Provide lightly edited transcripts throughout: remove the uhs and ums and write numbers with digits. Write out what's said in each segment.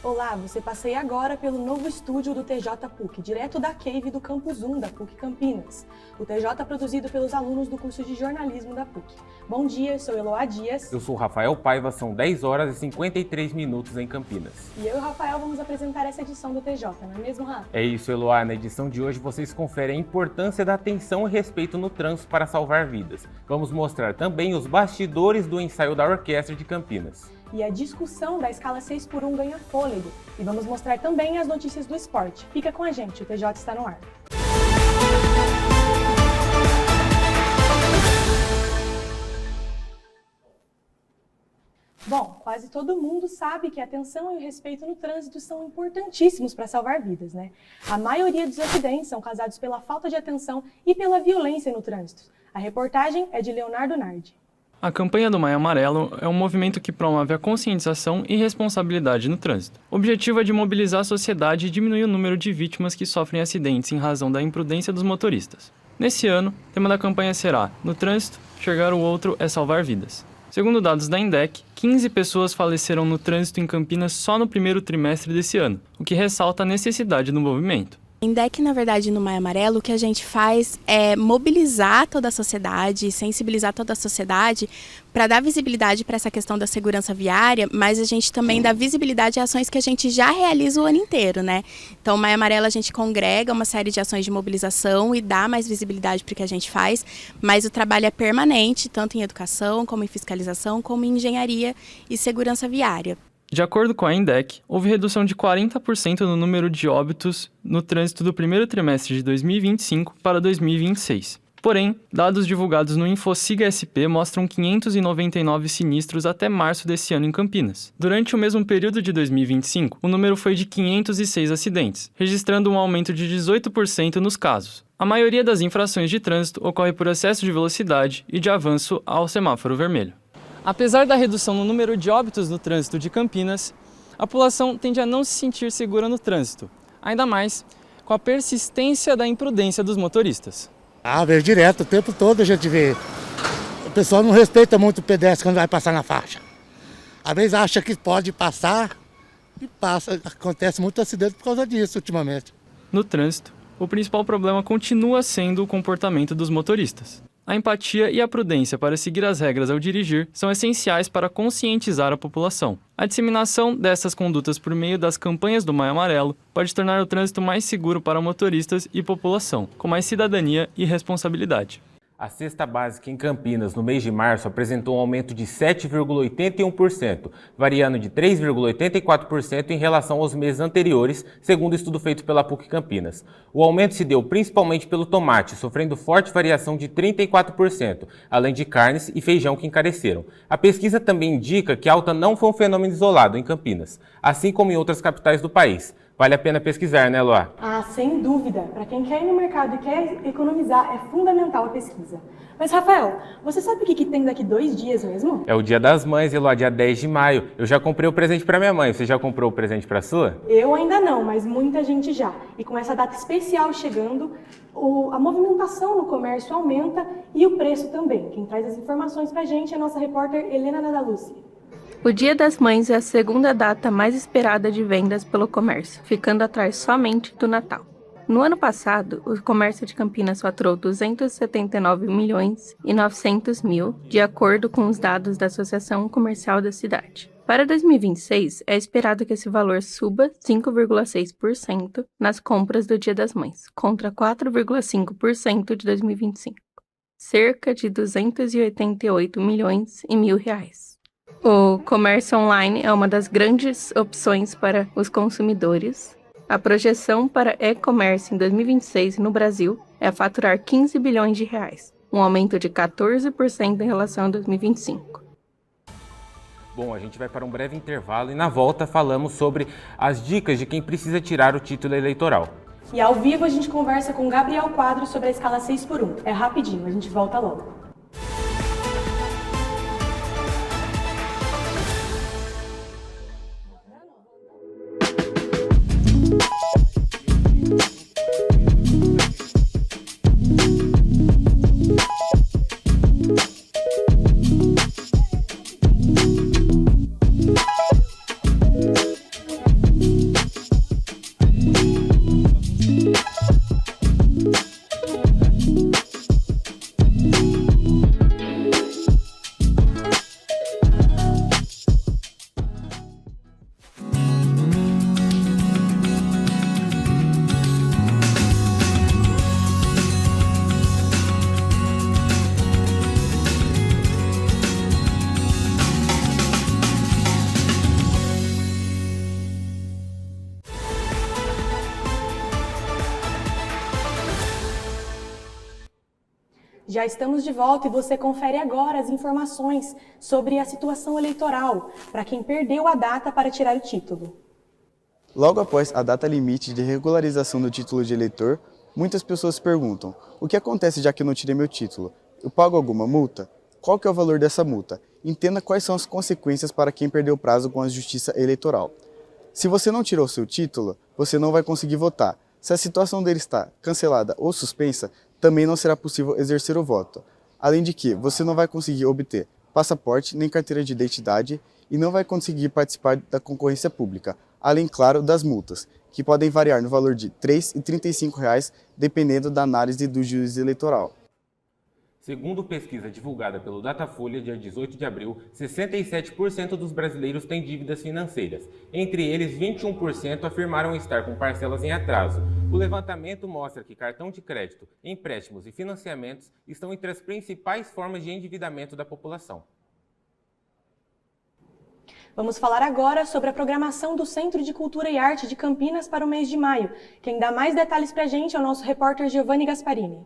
Olá, você passeia agora pelo novo estúdio do TJ PUC, direto da Cave do Campus 1 da PUC Campinas. O TJ é produzido pelos alunos do curso de jornalismo da PUC. Bom dia, eu sou Eloá Dias. Eu sou o Rafael Paiva, são 10 horas e 53 minutos em Campinas. E eu e o Rafael vamos apresentar essa edição do TJ, não é mesmo, Rafa? É isso, Eloá. Na edição de hoje vocês conferem a importância da atenção e respeito no trânsito para salvar vidas. Vamos mostrar também os bastidores do ensaio da Orquestra de Campinas. E a discussão da escala 6x1 ganha fôlego. E vamos mostrar também as notícias do esporte. Fica com a gente, o TJ está no ar. Bom, quase todo mundo sabe que a atenção e o respeito no trânsito são importantíssimos para salvar vidas, né? A maioria dos acidentes são causados pela falta de atenção e pela violência no trânsito. A reportagem é de Leonardo Nardi. A campanha do Maio Amarelo é um movimento que promove a conscientização e responsabilidade no trânsito. O objetivo é de mobilizar a sociedade e diminuir o número de vítimas que sofrem acidentes em razão da imprudência dos motoristas. Nesse ano, o tema da campanha será: no trânsito, enxergar o outro é salvar vidas. Segundo dados da INDEC, 15 pessoas faleceram no trânsito em Campinas só no primeiro trimestre desse ano, o que ressalta a necessidade do movimento. INDEC, na verdade, no Maio Amarelo, o que a gente faz é mobilizar toda a sociedade, sensibilizar toda a sociedade para dar visibilidade para essa questão da segurança viária, mas a gente também dá visibilidade a ações que a gente já realiza o ano inteiro, né? Então, o Maio Amarelo a gente congrega uma série de ações de mobilização e dá mais visibilidade para o que a gente faz, mas o trabalho é permanente, tanto em educação, como em fiscalização, como em engenharia e segurança viária. De acordo com a INDEC, houve redução de 40% no número de óbitos no trânsito do primeiro trimestre de 2025 para 2026. Porém, dados divulgados no InfoSiga SP mostram 599 sinistros até março desse ano em Campinas. Durante o mesmo período de 2025, o número foi de 506 acidentes, registrando um aumento de 18% nos casos. A maioria das infrações de trânsito ocorre por excesso de velocidade e de avanço ao semáforo vermelho. Apesar da redução no número de óbitos no trânsito de Campinas, a população tende a não se sentir segura no trânsito, ainda mais com a persistência da imprudência dos motoristas. Vejo direto, o tempo todo a gente vê. O pessoal não respeita muito o pedestre quando vai passar na faixa. Às vezes acha que pode passar e passa. Acontece muito acidente por causa disso ultimamente. No trânsito, o principal problema continua sendo o comportamento dos motoristas. A empatia e a prudência para seguir as regras ao dirigir são essenciais para conscientizar a população. A disseminação dessas condutas por meio das campanhas do Maio Amarelo pode tornar o trânsito mais seguro para motoristas e população, com mais cidadania e responsabilidade. A cesta básica em Campinas, no mês de março, apresentou um aumento de 7,81%, variando de 3,84% em relação aos meses anteriores, segundo o estudo feito pela PUC Campinas. O aumento se deu principalmente pelo tomate, sofrendo forte variação de 34%, além de carnes e feijão que encareceram. A pesquisa também indica que a alta não foi um fenômeno isolado em Campinas, assim como em outras capitais do país. Vale a pena pesquisar, né, Luá? Sem dúvida. Para quem quer ir no mercado e quer economizar, é fundamental a pesquisa. Mas, Rafael, você sabe o que tem daqui 2 dias mesmo? É o Dia das Mães, Eloá, dia 10 de maio. Eu já comprei o presente para minha mãe. Você já comprou o presente para sua? Eu ainda não, mas muita gente já. E com essa data especial chegando, a movimentação no comércio aumenta e o preço também. Quem traz as informações para a gente é a nossa repórter Helena Nadalucci. O Dia das Mães é a segunda data mais esperada de vendas pelo comércio, ficando atrás somente do Natal. No ano passado, o comércio de Campinas faturou 279 milhões e 900 mil, de acordo com os dados da Associação Comercial da cidade. Para 2026, é esperado que esse valor suba 5,6% nas compras do Dia das Mães, contra 4,5% de 2025. Cerca de 288 milhões e mil reais. O comércio online é uma das grandes opções para os consumidores. A projeção para e-commerce em 2026 no Brasil é faturar 15 bilhões de reais, um aumento de 14% em relação a 2025. Bom, a gente vai para um breve intervalo e na volta falamos sobre as dicas de quem precisa tirar o título eleitoral. E ao vivo a gente conversa com Gabriel Quadro sobre a escala 6x1. É rapidinho, a gente volta logo. Já estamos de volta e você confere agora as informações sobre a situação eleitoral para quem perdeu a data para tirar o título. Logo após a data limite de regularização do título de eleitor, muitas pessoas perguntam: o que acontece já que eu não tirei meu título? Eu pago alguma multa? Qual que é o valor dessa multa? Entenda quais são as consequências para quem perdeu o prazo com a Justiça Eleitoral. Se você não tirou seu título, você não vai conseguir votar. Se a situação dele está cancelada ou suspensa, também não será possível exercer o voto. Além de que, você não vai conseguir obter passaporte nem carteira de identidade e não vai conseguir participar da concorrência pública, além, claro, das multas, que podem variar no valor de R$ 3 e R$ 35, dependendo da análise do juiz eleitoral. Segundo pesquisa divulgada pelo Datafolha, dia 18 de abril, 67% dos brasileiros têm dívidas financeiras. Entre eles, 21% afirmaram estar com parcelas em atraso. O levantamento mostra que cartão de crédito, empréstimos e financiamentos estão entre as principais formas de endividamento da população. Vamos falar agora sobre a programação do Centro de Cultura e Arte de Campinas para o mês de maio. Quem dá mais detalhes para a gente é o nosso repórter Giovanni Gasparini.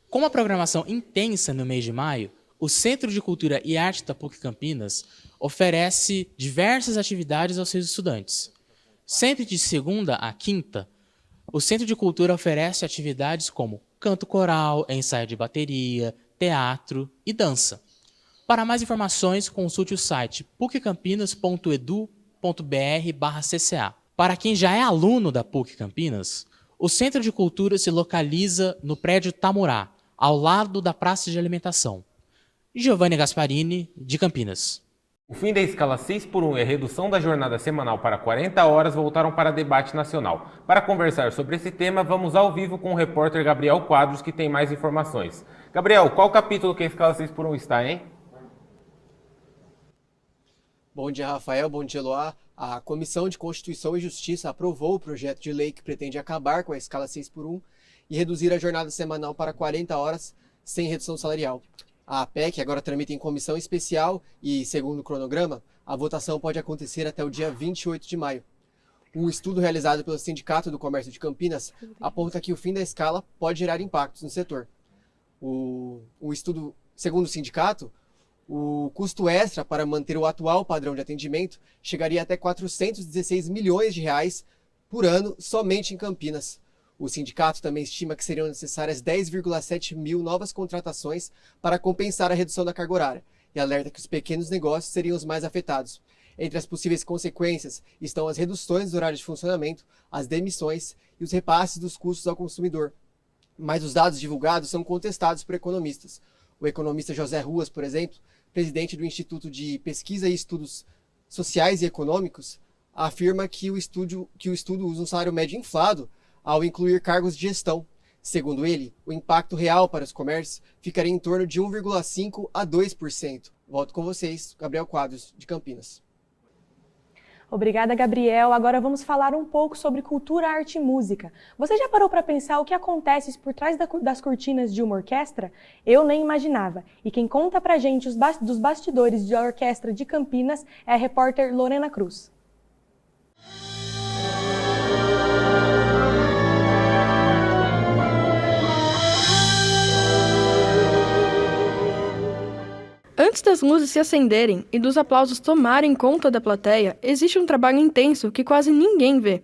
Com uma programação intensa no mês de maio, o Centro de Cultura e Arte da PUC Campinas oferece diversas atividades aos seus estudantes. Sempre de segunda a quinta, o Centro de Cultura oferece atividades como canto coral, ensaio de bateria, teatro e dança. Para mais informações, consulte o site puccampinas.edu.br/cca. Para quem já é aluno da PUC Campinas, o Centro de Cultura se localiza no prédio Tamurá, ao lado da praça de alimentação. Giovanni Gasparini, de Campinas. O fim da escala 6x1 e a redução da jornada semanal para 40 horas voltaram para debate nacional. Para conversar sobre esse tema, vamos ao vivo com o repórter Gabriel Quadros, que tem mais informações. Gabriel, qual capítulo que a escala 6x1 está, hein? Bom dia, Rafael. Bom dia, Eloá. A Comissão de Constituição e Justiça aprovou o projeto de lei que pretende acabar com a escala 6x1 e reduzir a jornada semanal para 40 horas sem redução salarial. A PEC agora tramita em comissão especial e, segundo o cronograma, a votação pode acontecer até o dia 28 de maio. Um estudo realizado pelo Sindicato do Comércio de Campinas aponta que o fim da escala pode gerar impactos no setor. O estudo, segundo o sindicato, o custo extra para manter o atual padrão de atendimento chegaria até 416 milhões de reais por ano somente em Campinas. O sindicato também estima que seriam necessárias 10,7 mil novas contratações para compensar a redução da carga horária e alerta que os pequenos negócios seriam os mais afetados. Entre as possíveis consequências estão as reduções dos horários de funcionamento, as demissões e os repasses dos custos ao consumidor. Mas os dados divulgados são contestados por economistas. O economista José Ruas, por exemplo, presidente do Instituto de Pesquisa e Estudos Sociais e Econômicos, afirma que o estudo usa um salário médio inflado ao incluir cargos de gestão. Segundo ele, o impacto real para os comércios ficaria em torno de 1,5% a 2%. Volto com vocês, Gabriel Quadros, de Campinas. Obrigada, Gabriel. Agora vamos falar um pouco sobre cultura, arte e música. Você já parou para pensar o que acontece por trás das cortinas de uma orquestra? Eu nem imaginava. E quem conta pra gente dos bastidores da Orquestra de Campinas é a repórter Lorena Cruz. Antes das luzes se acenderem e dos aplausos tomarem conta da plateia, existe um trabalho intenso que quase ninguém vê.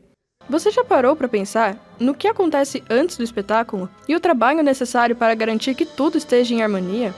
Você já parou para pensar no que acontece antes do espetáculo e o trabalho necessário para garantir que tudo esteja em harmonia?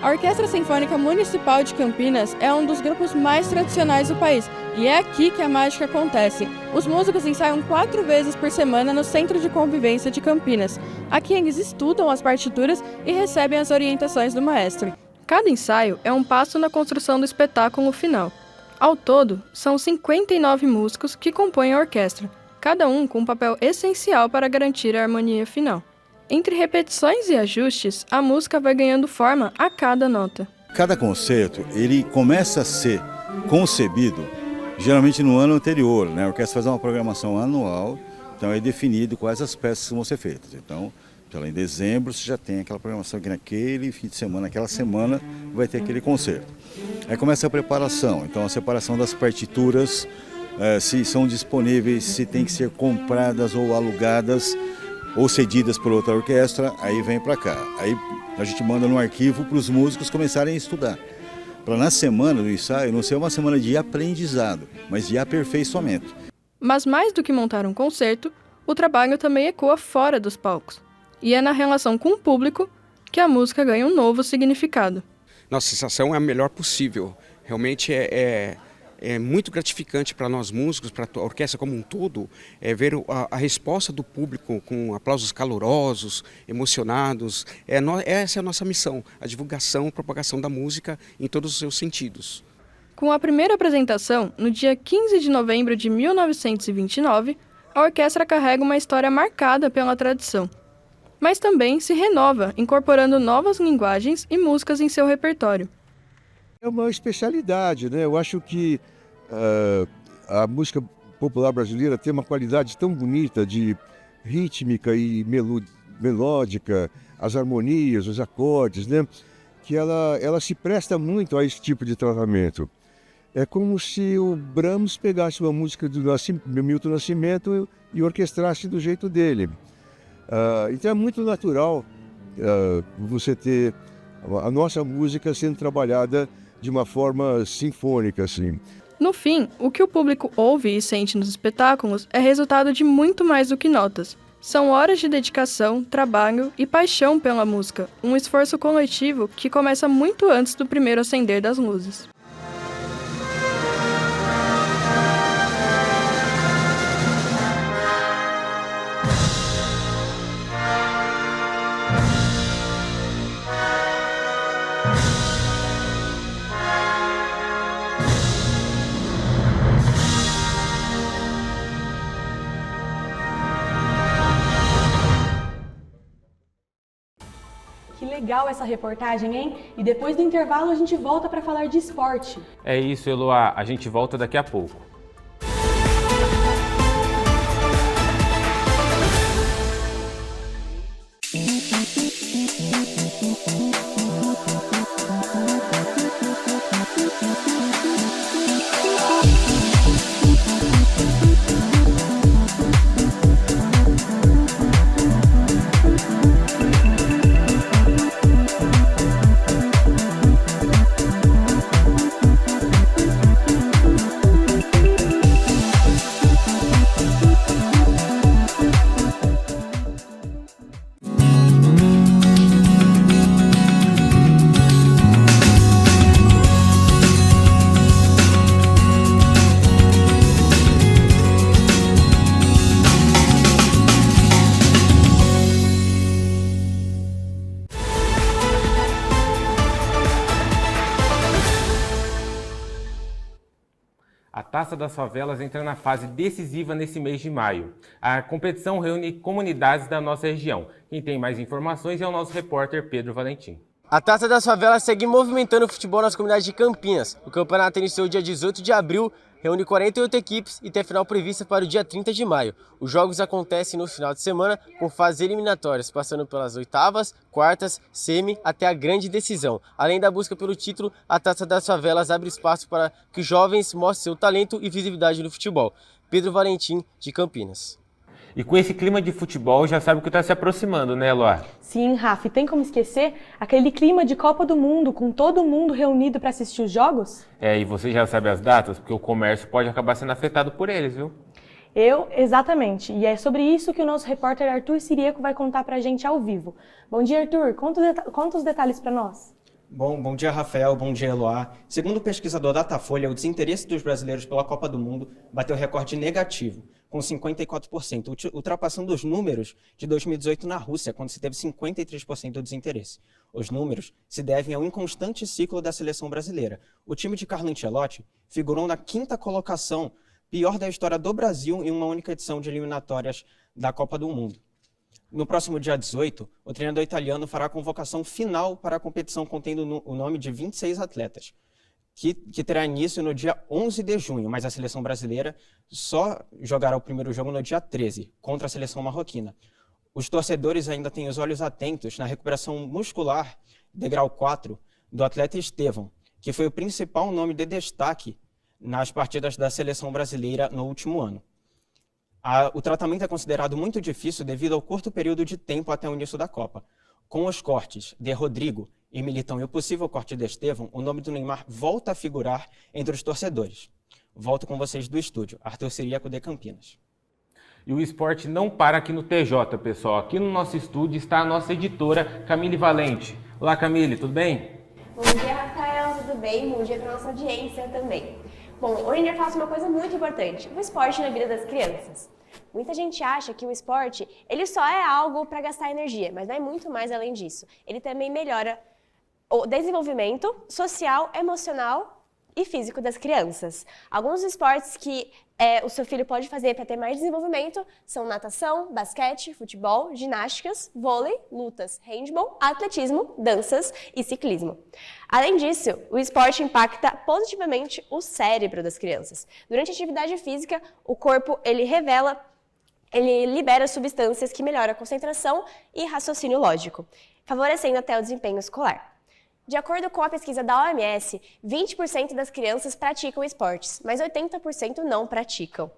A Orquestra Sinfônica Municipal de Campinas é um dos grupos mais tradicionais do país e é aqui que a mágica acontece. Os músicos ensaiam 4 vezes por semana no Centro de Convivência de Campinas. Aqui eles estudam as partituras e recebem as orientações do maestro. Cada ensaio é um passo na construção do espetáculo final. Ao todo, são 59 músicos que compõem a orquestra, cada um com um papel essencial para garantir a harmonia final. Entre repetições e ajustes, a música vai ganhando forma a cada nota. Cada concerto, ele começa a ser concebido geralmente no ano anterior, né? A orquestra faz uma programação anual, então é definido quais as peças vão ser feitas. Então, em dezembro você já tem aquela programação que naquele fim de semana, naquela semana, vai ter aquele concerto. Aí começa a preparação, então a separação das partituras, se são disponíveis, se tem que ser compradas ou alugadas. ou cedidas por outra orquestra, aí vem para cá. Aí a gente manda no arquivo para os músicos começarem a estudar. Para na semana do ensaio não ser uma semana de aprendizado, mas de aperfeiçoamento. Mas mais do que montar um concerto, o trabalho também ecoa fora dos palcos. E é na relação com o público que a música ganha um novo significado. Nossa sensação é a melhor possível. Realmente é muito gratificante para nós músicos, para a orquestra como um todo, ver a resposta do público com aplausos calorosos, emocionados. Essa é a nossa missão, a divulgação e propagação da música em todos os seus sentidos. Com a primeira apresentação, no dia 15 de novembro de 1929, a orquestra carrega uma história marcada pela tradição. Mas também se renova, incorporando novas linguagens e músicas em seu repertório. É uma especialidade, né? Eu acho que a música popular brasileira tem uma qualidade tão bonita de rítmica e melódica, as harmonias, os acordes, né? Que ela se presta muito a esse tipo de tratamento. É como se o Brahms pegasse uma música do Milton Nascimento e orquestrasse do jeito dele. Então é muito natural você ter a nossa música sendo trabalhada de uma forma sinfônica, assim. No fim, o que o público ouve e sente nos espetáculos é resultado de muito mais do que notas. São horas de dedicação, trabalho e paixão pela música, um esforço coletivo que começa muito antes do primeiro acender das luzes. Que legal essa reportagem, hein? E depois do intervalo a gente volta para falar de esporte. É isso, Eloá. A gente volta daqui a pouco. A Taça das Favelas entra na fase decisiva nesse mês de maio. A competição reúne comunidades da nossa região. Quem tem mais informações é o nosso repórter Pedro Valentim. A Taça das Favelas segue movimentando o futebol nas comunidades de Campinas. O campeonato iniciou dia 18 de abril, reúne 48 equipes e tem final prevista para o dia 30 de maio. Os jogos acontecem no final de semana com fases eliminatórias, passando pelas oitavas, quartas, semi até a grande decisão. Além da busca pelo título, a Taça das Favelas abre espaço para que os jovens mostrem seu talento e visibilidade no futebol. Pedro Valentim, de Campinas. E com esse clima de futebol, já sabe o que está se aproximando, né, Eloá? Sim, Rafa, e tem como esquecer aquele clima de Copa do Mundo, com todo mundo reunido para assistir os jogos? E você já sabe as datas? Porque o comércio pode acabar sendo afetado por eles, viu? Exatamente. E é sobre isso que o nosso repórter Arthur Siriaco vai contar pra gente ao vivo. Bom dia, Arthur. Conta os detalhes para nós. Bom dia, Rafael. Bom dia, Eloá. Segundo o pesquisador Datafolha, o desinteresse dos brasileiros pela Copa do Mundo bateu recorde negativo, com 54%, ultrapassando os números de 2018 na Rússia, quando se teve 53% do desinteresse. Os números se devem ao inconstante ciclo da seleção brasileira. O time de Carlo Ancelotti figurou na 5ª colocação, pior da história do Brasil em uma única edição de eliminatórias da Copa do Mundo. No próximo dia 18, o treinador italiano fará a convocação final para a competição contendo o nome de 26 atletas, que terá início no dia 11 de junho, mas a seleção brasileira só jogará o primeiro jogo no dia 13, contra a seleção marroquina. Os torcedores ainda têm os olhos atentos na recuperação muscular, degrau 4, do atleta Estevão, que foi o principal nome de destaque nas partidas da seleção brasileira no último ano. O tratamento é considerado muito difícil devido ao curto período de tempo até o início da Copa. Com os cortes de Rodrigo e Militão e o possível corte de Estevão, o nome do Neymar volta a figurar entre os torcedores. Volto com vocês do estúdio, Arthur Siriaco de Campinas. E o esporte não para aqui no TJ, pessoal. Aqui no nosso estúdio está a nossa editora, Camille Valente. Olá, Camille, tudo bem? Bom dia, Rafael, tudo bem? Bom dia para nossa audiência também. Bom, hoje a gente vai falar sobre uma coisa muito importante, o esporte na vida das crianças. Muita gente acha que o esporte, ele só é algo para gastar energia, mas vai muito mais além disso. Ele também melhora o desenvolvimento social, emocional e físico das crianças. Alguns esportes que o seu filho pode fazer para ter mais desenvolvimento são natação, basquete, futebol, ginásticas, vôlei, lutas, handball, atletismo, danças e ciclismo. Além disso, o esporte impacta positivamente o cérebro das crianças. Durante a atividade física, o corpo ele libera substâncias que melhoram a concentração e raciocínio lógico, favorecendo até o desempenho escolar. De acordo com a pesquisa da OMS, 20% das crianças praticam esportes, mas 80% não praticam.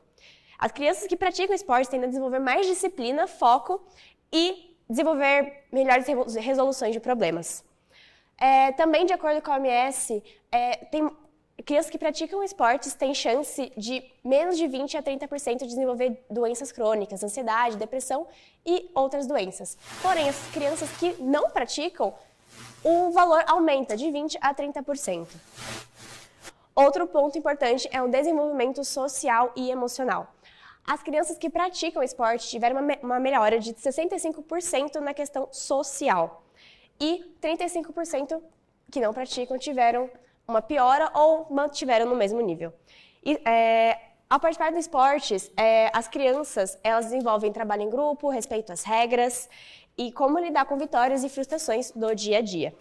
As crianças que praticam esportes tendem a desenvolver mais disciplina, foco e desenvolver melhores resoluções de problemas. Também, de acordo com a OMS, crianças que praticam esportes têm chance de menos de 20% a 30% de desenvolver doenças crônicas, ansiedade, depressão e outras doenças. Porém, as crianças que não praticam, o valor aumenta de 20% a 30%. Outro ponto importante é o desenvolvimento social e emocional. As crianças que praticam esporte tiveram uma melhora de 65% na questão social e 35% que não praticam tiveram uma piora ou mantiveram no mesmo nível. Ao participar dos esportes, as crianças elas desenvolvem trabalho em grupo, respeito às regras e como lidar com vitórias e frustrações do dia a dia.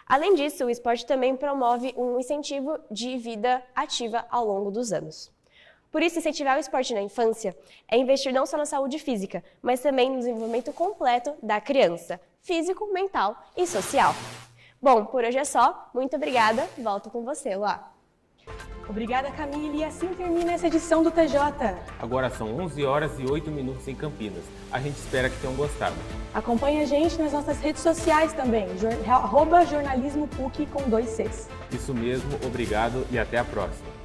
Além disso, o esporte também promove um incentivo de vida ativa ao longo dos anos. Por isso, incentivar o esporte na infância é investir não só na saúde física, mas também no desenvolvimento completo da criança, físico, mental e social. Bom, por hoje é só. Muito obrigada. Volto com você, Luá. Obrigada, Camille. E assim termina essa edição do TJ. Agora são 11 horas e 8 minutos em Campinas. A gente espera que tenham gostado. Acompanhe a gente nas nossas redes sociais também, @jornalismopuc com 2 Cs. Isso mesmo, obrigado e até a próxima.